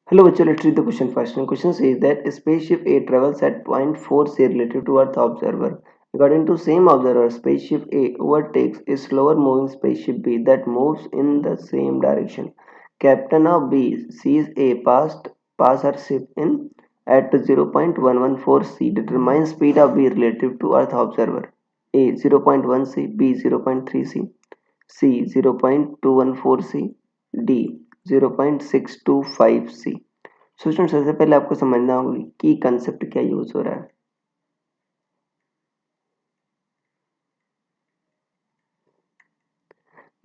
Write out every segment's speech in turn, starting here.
Hello, virtual let's read the question first. And question says that spaceship A travels at point 4 c relative to Earth observer. According to same observer, spaceship A overtakes a slower moving spaceship B that moves in the same direction. Captain of B sees A pass her ship in at 0.114 c. Determine speed of B relative to Earth observer. A 0.1 c, B 0.3 c, C 0.214 c, D 0.625 c। So student सबसे पहले आपको समझना होगा कि concept क्या use हो रहा है।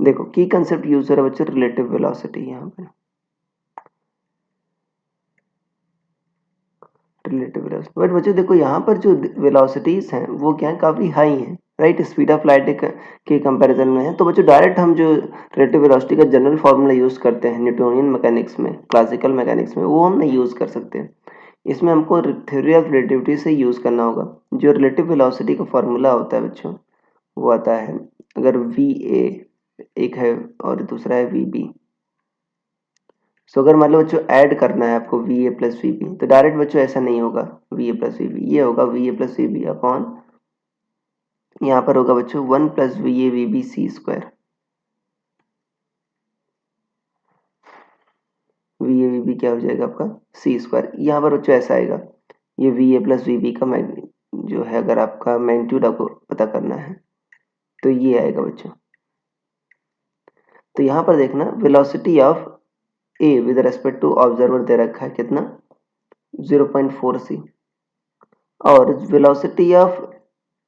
देखो की कंसेप्ट यूज हो रहा है बच्चों रिलेटिव वेलोसिटी। यहाँ पे रिलेटिव वेलोसिटी, बट बच्चों देखो यहाँ पर जो वेलोसिटीज हैं वो क्या है, काफी हाई हैं, राइट, स्पीड ऑफ लाइट के कंपैरिजन में है। तो बच्चों डायरेक्ट हम जो रिलेटिव वेलोसिटी का जनरल फॉर्मूला यूज करते हैं न्यूटोनियन मैकेनिक्स में, क्लासिकल मैकेनिक्स में, वो हम नहीं यूज कर सकते। इसमें हमको थ्योरी ऑफ रिलेटिविटी से यूज करना होगा। जो रिलेटिव वेलोसिटी का फॉर्मूला होता है बच्चों वो आता है, अगर वी ए एक है और दूसरा है वी बी। सो अगर मान लो बच्चों ऐड करना है आपको V A plus V B, तो डायरेक्ट बच्चों ऐसा नहीं होगा V A plus V B, ये होगा V A plus V B upon, यहाँ पर होगा बच्चों 1 plus V A V B C square. V A V B क्या हो जाएगा आपका सी स्क्वायर। यहाँ पर बच्चों ऐसा आएगा, ये V A plus V B का जो है, अगर आपका मैग्नीट्यूड आपको पता करना है तो ये आएगा बच्चों। तो यहाँ पर देखना velocity of A with respect to observer दे रखा है कितना 0.4 सी, और velocity of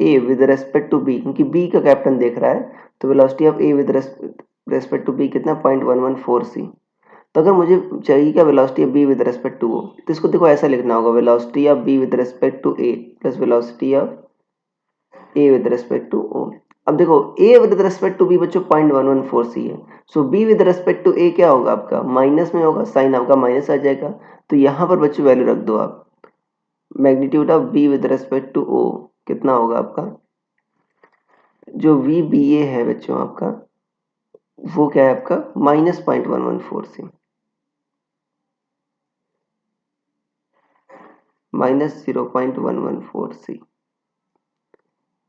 A with respect to B, क्योंकि बी का कैप्टन देख रहा है, तो velocity of A with respect to B कितना 0.114 सी। तो अगर मुझे चाहिए क्या velocity of B with respect to O, तो इसको देखो ऐसा लिखना होगा velocity of B with respect to A plus velocity of A with respect to O. अब देखो A with respect to B बच्चों 0.114 सी है, so B with respect to A क्या होगा आपका माइनस में होगा, साइन आपका माइनस आ जाएगा। तो यहाँ पर बच्चों वैल्यू रख दो आप, magnitude of B with respect to O कितना होगा आपका, जो वी बी ए है बच्चों आपका वो क्या है आपका -0.114 C, -0.114 C,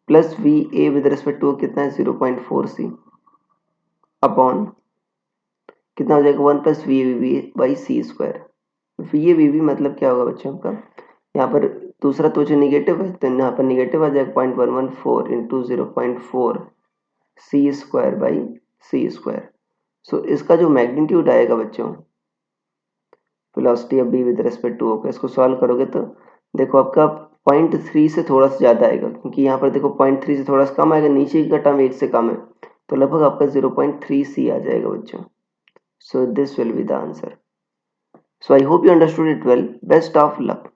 plus V A with respect to कितना है 0.4 सी अपॉन कितना हो जाएगा 1 plus V A V by C square. V A V B मतलब क्या होगा बच्चों आपका, यहाँ पर दूसरा तो जो निगेटिव है तो यहाँ पर निगेटिव आ जाएगा 0.114 into 0.4 C square by C square. So इसका जो मैग्नीट्यूड आएगा बच्चों velocity of B with respect to O का, इसको सॉल्व करोगे तो देखो आपका 0.3 से थोड़ा सा ज़्यादा आएगा, क्योंकि यहाँ पर देखो 0.3 से थोड़ा सा कम आएगा, नीचे का टर्म 1 से कम है, तो लगभग आपका 0.3 सी आ जाएगा बच्चों। So this will be the answer. So I hope you understood it well. Best of luck.